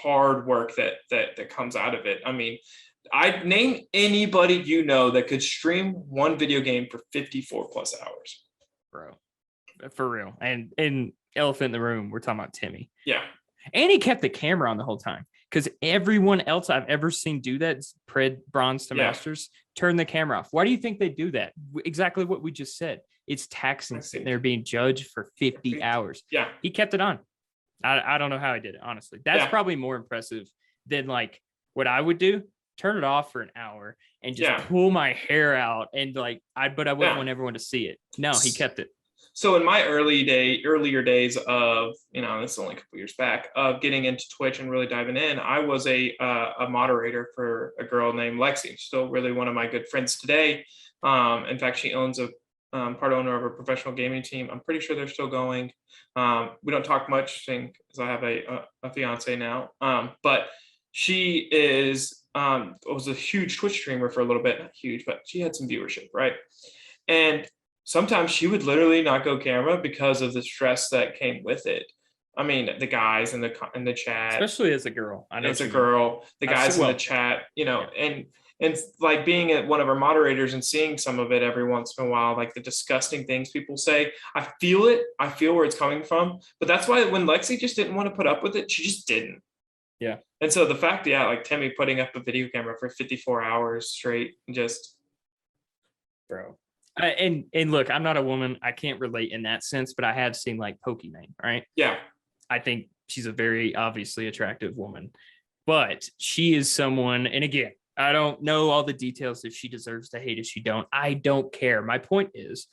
hard work that comes out of it. I mean, I'd name anybody you know that could stream one video game for 54 plus hours. Bro, for real. And in elephant in the room, we're talking about Timmy. Yeah. And he kept the camera on the whole time, because everyone else I've ever seen do that, pred bronze to masters, turn the camera off. Why do you think they do that? Exactly what we just said. It's taxing sitting there being judged for 50 hours. Yeah. He kept it on. I don't know how he did it, honestly. That's probably more impressive than like what I would do. Turn it off for an hour and just pull my hair out and like but I wouldn't want everyone to see it. No, he kept it. So in my earlier days of, this is only a couple years back, of getting into Twitch and really diving in, I was a moderator for a girl named Lexi, still really one of my good friends today. In fact, she owns a part owner of a professional gaming team. I'm pretty sure they're still going. We don't talk much because I have a fiance now. But she was a huge Twitch streamer for a little bit. Not huge, but she had some viewership, right? And sometimes she would literally not go camera because of the stress that came with it. I mean, the guys in the chat, especially as a girl. I know as a girl, the guys in the chat, and like being at one of our moderators and seeing some of it every once in a while, like the disgusting things people say. I feel it. I feel where it's coming from. But that's why when Lexi just didn't want to put up with it, she just didn't. Yeah. And so the fact, like Timmy putting up a video camera for 54 hours straight, just. Bro. And look, I'm not a woman. I can't relate in that sense, but I have seen like Pokimane, right? Yeah. I think she's a very obviously attractive woman, but she is someone, and again, I don't know all the details if she deserves to hate, if she don't. I don't care. My point is,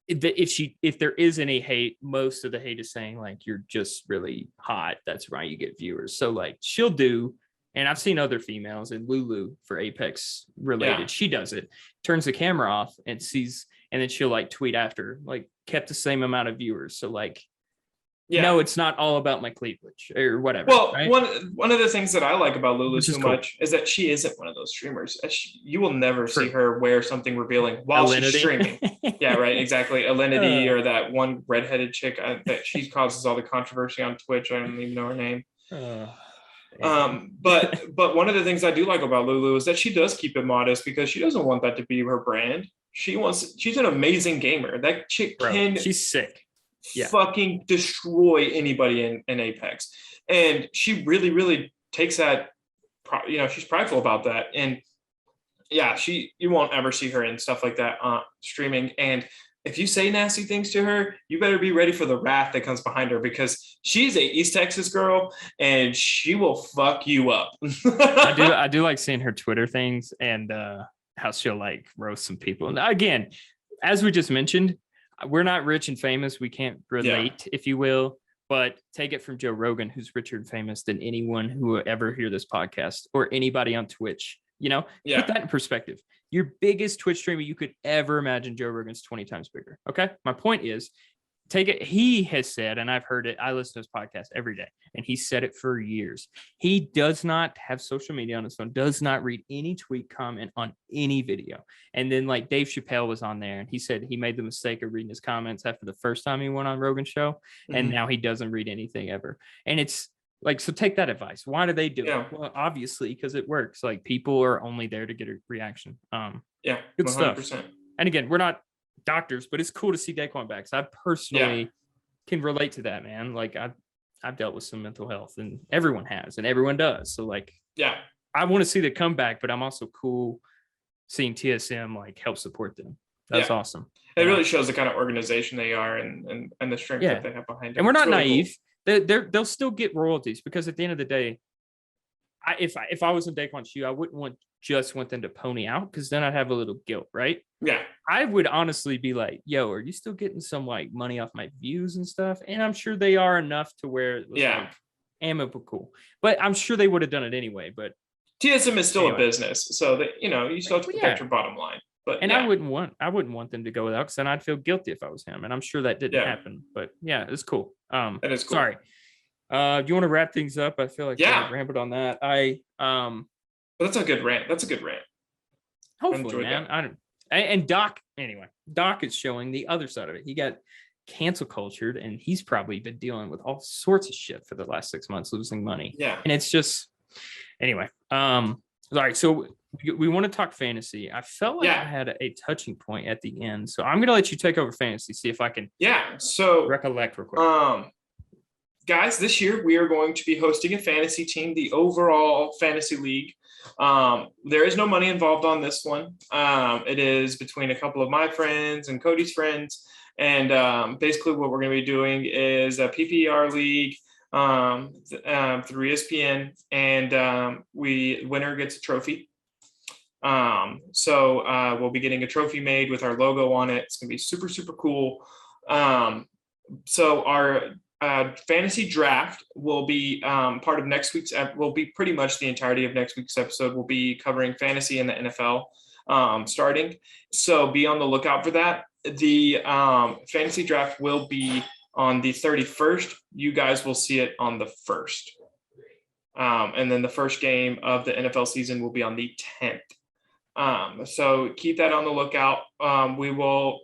if there is any hate, most of the hate is saying like you're just really hot. That's why you get viewers. So like she'll do, and I've seen other females, and Lulu for Apex related, she does it, turns the camera off and sees, and then she'll like tweet after, like kept the same amount of viewers. So like, no, it's not all about my cleavage or whatever. Well, right? one of the things that I like about Lulu so much is that she isn't one of those streamers. You will never see her wear something revealing while she's streaming. Yeah, right. Exactly. Alinity or that one redheaded chick that she causes all the controversy on Twitch. I don't even know her name. But one of the things I do like about Lulu is that she does keep it modest, because she doesn't want that to be her brand. She's an amazing gamer. That chick she's sick. Fucking destroy anybody in Apex. And she really, really takes that, she's prideful about that. And you won't ever see her in stuff like that streaming. And if you say nasty things to her, you better be ready for the wrath that comes behind her, because she's a East Texas girl and she will fuck you up. I do like seeing her Twitter things and how she'll like roast some people. And again, as we just mentioned, we're not rich and famous. We can't relate, if you will, but take it from Joe Rogan, who's richer and famous than anyone who will ever hear this podcast or anybody on Twitch. Put that in perspective. Your biggest Twitch streamer you could ever imagine, Joe Rogan's 20 times bigger. Okay. My point is, take it. He has said, and I've heard it, I listen to his podcast every day, and he said it for years. He does not have social media on his phone, does not read any tweet comment on any video. And then like Dave Chappelle was on there, and he said he made the mistake of reading his comments after the first time he went on Rogan's show. And now he doesn't read anything ever. And it's like, so take that advice. Why do they do it? Well, obviously, because it works. Like people are only there to get a reaction. Good 100%. stuff. And again, we're not doctors, but it's cool to see Daquan back. So I personally can relate to that, man. Like I've dealt with some mental health, and everyone has, and everyone does. So like, I want to see the comeback, but I'm also cool seeing TSM like help support them. That's awesome. It really shows the kind of organization they are and the strength that they have behind them. And we're not naive. Cool. They'll still get royalties, because at the end of the day, if I was in Daquan's shoe, I wouldn't want them to pony out, because then I'd have a little guilt, right? Yeah. I would honestly be like, yo, are you still getting some like money off my views and stuff? And I'm sure they are enough to where it was like amicable. But I'm sure they would have done it anyway. But TSM is still a business, so that you still have to protect your bottom line. But I wouldn't want them to go without, because then I'd feel guilty if I was him. And I'm sure that didn't happen. But yeah, it's cool. That is cool. Sorry. Do you want to wrap things up? I feel like I rambled on that. But that's a good rant. Hopefully, man. And Doc is showing the other side of it. He got cancel cultured, and he's probably been dealing with all sorts of shit for the last 6 months, losing money. Yeah. And it's just, anyway. All right. So we want to talk fantasy. I felt like I had a touching point at the end. So I'm going to let you take over fantasy, see if I can recollect real quick. Guys, this year we are going to be hosting a fantasy team, the overall fantasy league. There is no money involved on this one. It is between a couple of my friends and Cody's friends. And basically what we're going to be doing is a PPR league through ESPN, and winner gets a trophy. So we'll be getting a trophy made with our logo on it. It's going to be super, super cool. So our fantasy draft will be part of next week's. Will be pretty much the entirety of next week's episode. We'll be covering fantasy and the NFL starting. So be on the lookout for that. The fantasy draft will be on the 31st. You guys will see it on the 1st. And then the first game of the NFL season will be on the 10th. So keep that on the lookout. We will.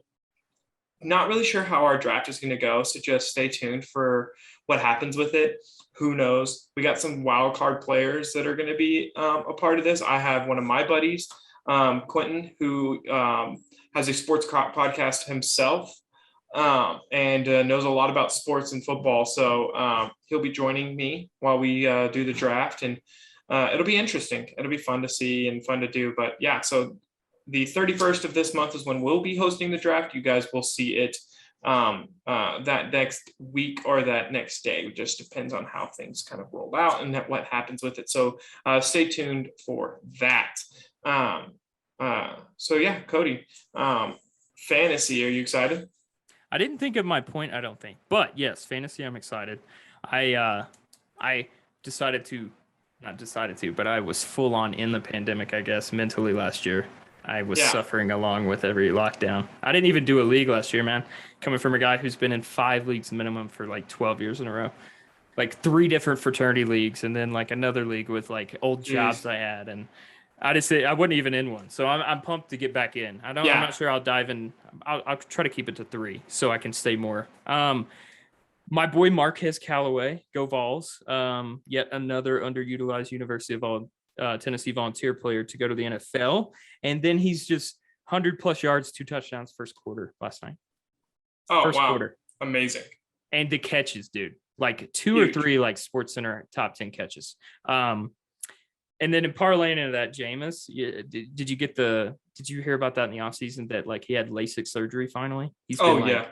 Not really sure how our draft is going to go, so just stay tuned for what happens with it. Who knows? We got some wild card players that are going to be a part of this. I have one of my buddies, Quentin, who has a sports podcast himself and knows a lot about sports and football. So he'll be joining me while we do the draft, and it'll be interesting. It'll be fun to see and fun to do. But yeah, so the 31st of this month is when we'll be hosting the draft. You guys will see it that next week or that next day. It just depends on how things kind of roll out and what happens with it. So stay tuned for that. So yeah, Cody, fantasy, are you excited? I didn't think of my point, I don't think. But yes, fantasy, I'm excited. I was full on in the pandemic, I guess, mentally last year. I was suffering along with every lockdown. I didn't even do a league last year, man. Coming from a guy who's been in 5 leagues minimum for like 12 years in a row. Like 3 different fraternity leagues, and then like another league with like old jobs I had. And I wasn't even in one. So I'm pumped to get back in. I'm not sure I'll dive in. I'll try to keep it to 3 so I can stay more. My boy Marquez Callaway, go Vols. Yet another underutilized University of Tennessee volunteer player to go to the NFL. And then he's just 100+ yards, 2 touchdowns first quarter last night. First quarter. Amazing. And the catches, dude. Like 2 or 3 like Sports Center top 10 catches. And then in parlaying into that, Jameis, did you hear about that in the offseason that like he had LASIK surgery finally? He's been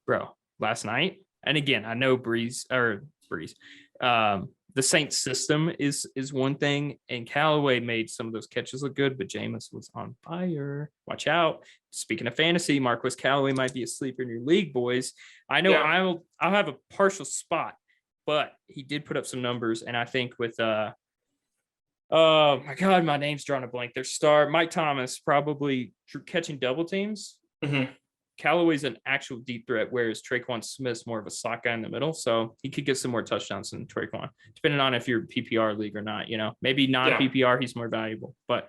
bro, last night. And again, I know Breeze. The Saints system is one thing, and Callaway made some of those catches look good, but Jameis was on fire. Watch out. Speaking of fantasy, Marquez Callaway might be a sleeper in your league, boys. I know I'll have a partial spot, but he did put up some numbers, and I think with oh my God, my name's drawing a blank. Their star, Mike Thomas, probably catching double teams. Mm-hmm. Callaway's an actual deep threat, whereas Traquan Smith's more of a slot guy in the middle. So he could get some more touchdowns than Traquan, depending on if you're PPR league or not. Maybe non-PPR, he's more valuable. But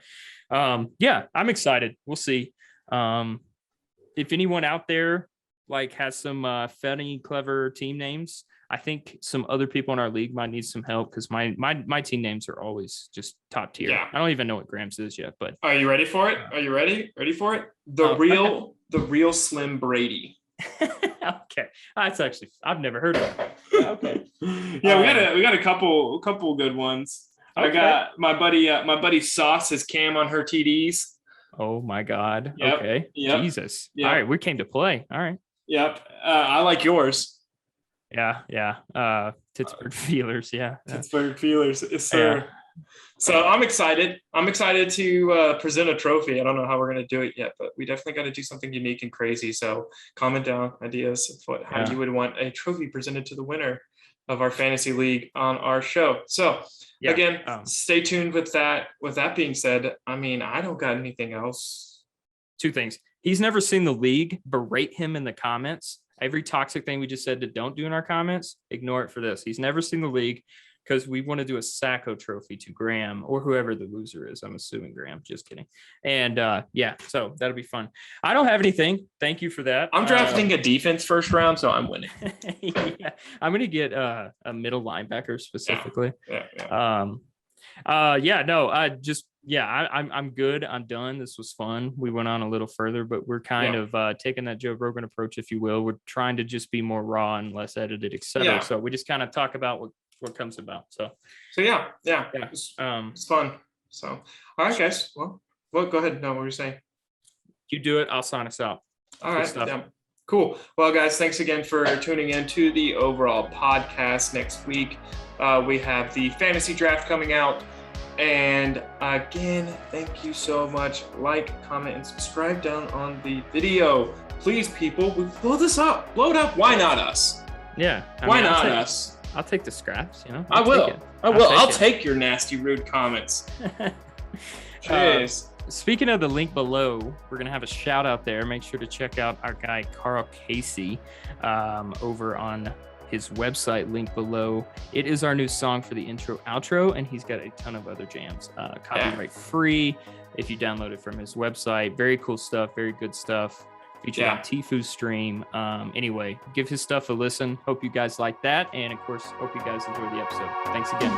I'm excited. We'll see. If anyone out there like has some funny, clever team names, I think some other people in our league might need some help, because my team names are always just top tier. I don't even know what Graham's is yet. But are you ready for it? Are you ready for it? the real Slim Brady. Okay, that's actually I've never heard of it. Okay. Yeah, we got a couple good ones. Okay. I got my buddy Sauce has Cam on her TDs. Oh my God. Yep, Okay. yep, Jesus. yep. All right, we came to play. All right. Yep. I like yours. Yeah. Pittsburgh Feelers. Yeah. Pittsburgh Feelers. Yes, sir. Yeah. So I'm excited. I'm excited to present a trophy. I don't know how we're going to do it yet, but we definitely got to do something unique and crazy. So comment down ideas of how you would want a trophy presented to the winner of our fantasy league on our show. So again, stay tuned with that. With that being said, I mean, I don't got anything else. Two things. He's never seen the league. Berate him in the comments. Every toxic thing we just said to don't do in our comments, ignore it for this. He's never seen the league because we want to do a Sacco trophy to Graham or whoever the loser is. I'm assuming Graham. Just kidding. And so that'll be fun. I don't have anything. Thank you for that. I'm drafting a defense first round, so I'm winning. Yeah, I'm going to get a middle linebacker specifically. I'm good. I'm done. This was fun. We went on a little further, but we're kind of taking that Joe Rogan approach, if you will. We're trying to just be more raw and less edited, etc. Yeah. So we just kind of talk about what comes about. So yeah. It's fun. So all right, guys. Well, go ahead. No, what were you saying? You do it. I'll sign us out. All right. Yeah. Cool. Well, guys, thanks again for tuning in to the overall podcast. Next week, we have the fantasy draft coming out. And again, thank you so much. Like, comment, and subscribe down on the video. Please, people, we blow this up. Blow it up. Why not us? Yeah. Why not us? I'll take the scraps, I will. I'll take your nasty, rude comments. Cheers. Speaking of the link below, we're going to have a shout out there. Make sure to check out our guy, Carl Casey, over on his website, link below. It is our new song for the intro outro, and he's got a ton of other jams, copyright free if you download it from his website. Very cool stuff, very good stuff, featured on Tifu's stream. Anyway, give his stuff a listen. Hope you guys like that, and of course hope you guys enjoy the episode. Thanks again.